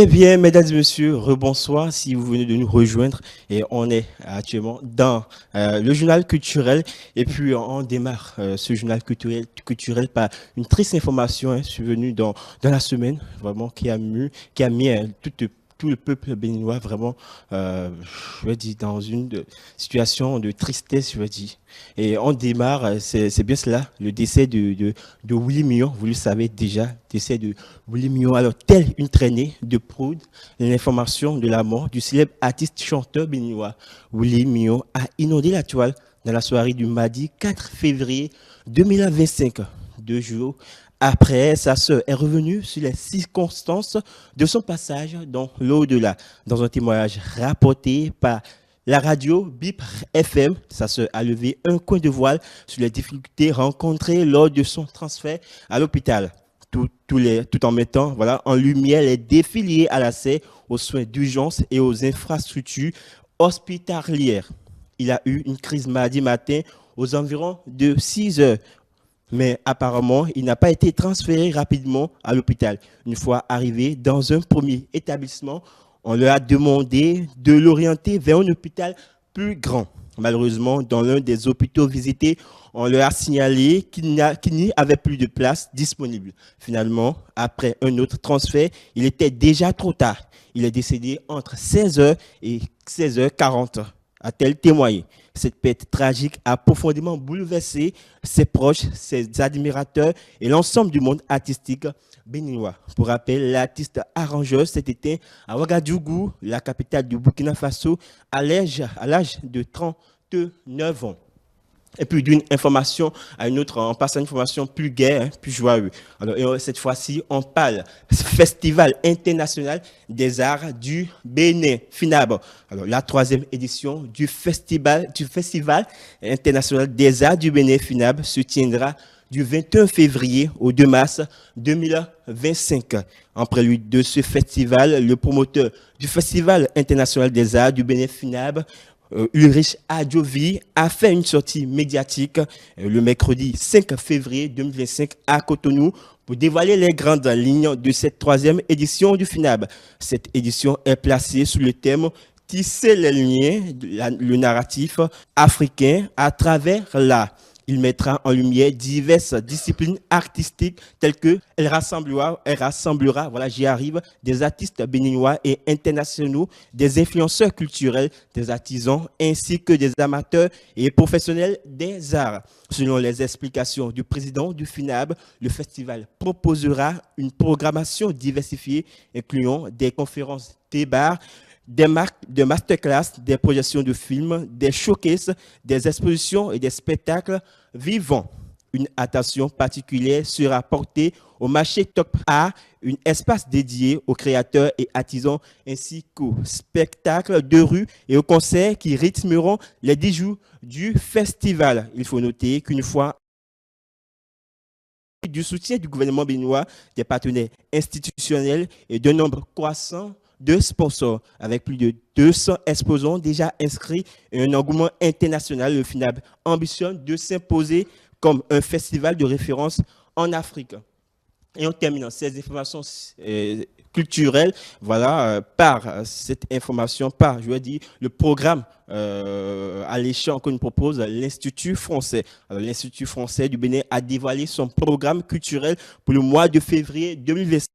Eh bien, mesdames et messieurs, rebonsoir si vous venez de nous rejoindre. Et on est actuellement dans le journal culturel. Et puis, on démarre ce journal culturel par une triste information survenue dans la semaine, vraiment, qui a mis tout le peuple béninois vraiment, je veux dire, dans situation de tristesse, je veux dire. Et on démarre, c'est bien cela, le décès de Willy Mignon, vous le savez déjà, décès de Willy Mignon. Alors, telle une traînée de proud, l'information de la mort du célèbre artiste chanteur béninois Willy Mignon a inondé la toile dans la soirée du mardi 4 février 2025, 2 jours après, sa sœur est revenue sur les circonstances de son passage dans l'au-delà. Dans un témoignage rapporté par la radio BIP FM, sa sœur a levé un coin de voile sur les difficultés rencontrées lors de son transfert à l'hôpital. Tout en mettant en lumière les défis liés à l'accès aux soins d'urgence et aux infrastructures hospitalières. Il a eu une crise mardi matin aux environs de 6 heures, mais apparemment, il n'a pas été transféré rapidement à l'hôpital. Une fois arrivé dans un premier établissement, on leur a demandé de l'orienter vers un hôpital plus grand. Malheureusement, dans l'un des hôpitaux visités, on leur a signalé qu'il n'y avait plus de place disponible. Finalement, après un autre transfert, il était déjà trop tard. Il est décédé entre 16h et 16h40, a-t-elle témoigné. Cette perte tragique a profondément bouleversé ses proches, ses admirateurs et l'ensemble du monde artistique béninois. Pour rappel, l'artiste arrangeur s'est éteint à Ouagadougou, la capitale du Burkina Faso, à l'âge de 39 ans. Et puis d'une information à une autre, on passe à une information plus gaie, plus joyeuse. Alors, cette fois-ci, on parle Festival international des arts du Bénin, FINAB. Alors, la 3e édition du Festival international des arts du Bénin, FINAB, se tiendra du 21 février au 2 mars 2025. En prélude de ce festival, le promoteur du Festival international des arts du Bénin, FINAB, Ulrich Adjovi, a fait une sortie médiatique le mercredi 5 février 2025 à Cotonou pour dévoiler les grandes lignes de cette 3e édition du FINAB. Cette édition est placée sous le thème Tisser les liens, le narratif africain à travers l'art. Il mettra en lumière diverses disciplines artistiques telles que elle rassemblera, j'y arrive, des artistes béninois et internationaux, des influenceurs culturels, des artisans ainsi que des amateurs et professionnels des arts. Selon les explications du président du FINAB, le festival proposera une programmation diversifiée incluant des conférences, débats, des masterclass, des projections de films, des showcases, des expositions et des spectacles vivants. Une attention particulière sera portée au marché Top Art, un espace dédié aux créateurs et artisans, ainsi qu'aux spectacles de rue et aux concerts qui rythmeront les 10 jours du festival. Il faut noter qu'une fois du soutien du gouvernement béninois, des partenaires institutionnels et d'un nombre croissant de sponsors, avec plus de 200 exposants déjà inscrits et un engouement international, le FINAB ambitionne de s'imposer comme un festival de référence en Afrique. Et en terminant ces informations culturelles, par cette information, je veux dire, le programme alléchant que nous propose l'Institut français. Alors, l'Institut français du Bénin a dévoilé son programme culturel pour le mois de février 2025.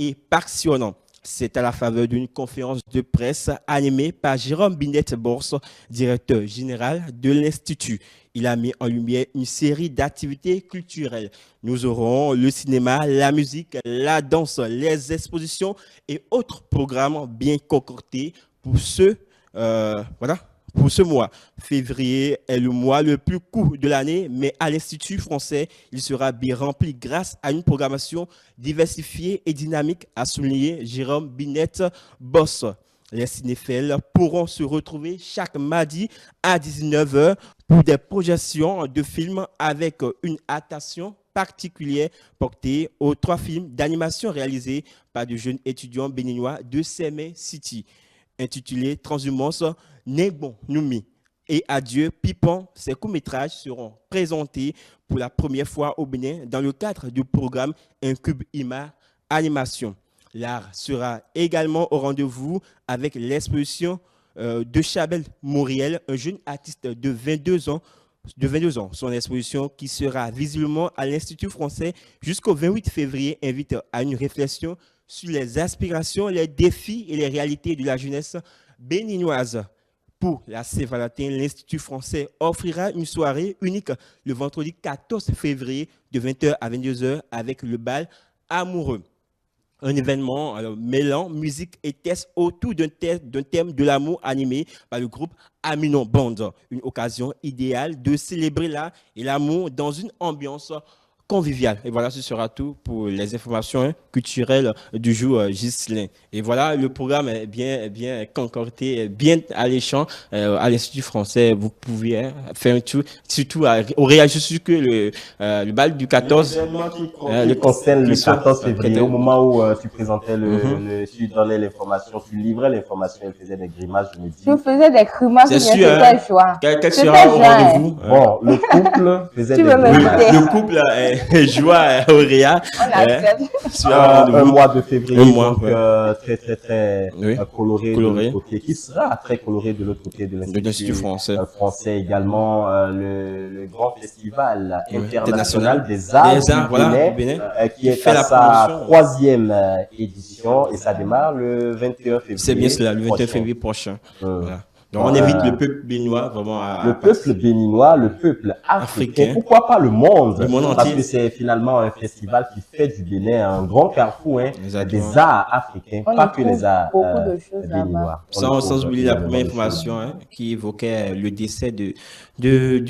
Et passionnant. C'est à la faveur d'une conférence de presse animée par Jérôme Binette-Borse, directeur général de l'Institut. Il a mis en lumière une série d'activités culturelles. Nous aurons le cinéma, la musique, la danse, les expositions et autres programmes bien concoctés pour pour ce mois. Février est le mois le plus court de l'année, mais à l'Institut français, il sera bien rempli grâce à une programmation diversifiée et dynamique, a souligné Jérôme Binette-Boss. Les cinéphiles pourront se retrouver chaque mardi à 19 heures pour des projections de films avec une attention particulière portée aux 3 films d'animation réalisés par de jeunes étudiants béninois de Sémé City, intitulé Transhumance Nebon Noumi et Adieu Pipon. Ces courts-métrages seront présentés pour la première fois au Bénin dans le cadre du programme Incube Ima Animation. L'art sera également au rendez-vous avec l'exposition de Chabel Mauriel, un jeune artiste de 22 ans. Son exposition qui sera visiblement à l'Institut français jusqu'au 28 février invite à une réflexion sur les aspirations, les défis et les réalités de la jeunesse béninoise. Pour la Saint-Valentin, l'Institut français offrira une soirée unique le vendredi 14 février de 20h à 22h avec le bal amoureux. Un événement mêlant musique et tests autour d'un thème de l'amour animé par le groupe Aminon Band. Une occasion idéale de célébrer l'art et l'amour dans une ambiance conviviale. Et voilà, ce sera tout pour les informations culturelles du jour, Ghislain. Et voilà, le programme est bien concordé, bien alléchant à l'Institut français. Vous pouvez faire un tour, surtout au Réal. Je suis que le bal du 14. Qui concerne le 14 février, au moment où tu présentais tu donnais l'information, tu livrais l'information, elle faisait des grimaces, je me dis. Tu faisais des grimaces, c'est sûr. Joie. Quel sera au rendez-vous? Bon, le couple faisait des grimaces. Le couple joie au Réal. Un mois de février, donc très coloré de l'autre côté, qui sera très coloré de l'autre côté de l'Institut français également, le grand festival international des arts du Bénin, qui est à sa 3e édition et ça démarre le 21 février. C'est bien cela, le 21 février prochain. Voilà. Donc, on invite le peuple béninois vraiment à... Le peuple béninois, le peuple africain, pourquoi pas le monde entier. Parce que c'est finalement un festival qui fait du Bénin un grand carrefour des arts africains, pas que les arts béninois. Sans oublier la première information qui évoquait le décès du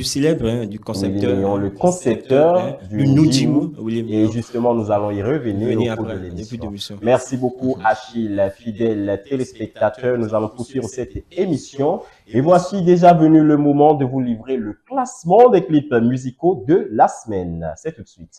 célèbre, du concepteur. Le concepteur du Noudjimou. Et justement, nous allons y revenir au cours de l'émission. Merci beaucoup, Achille, fidèle téléspectateur. Nous allons poursuivre cette émission. Et voici déjà venu le moment de vous livrer le classement des clips musicaux de la semaine. C'est tout de suite.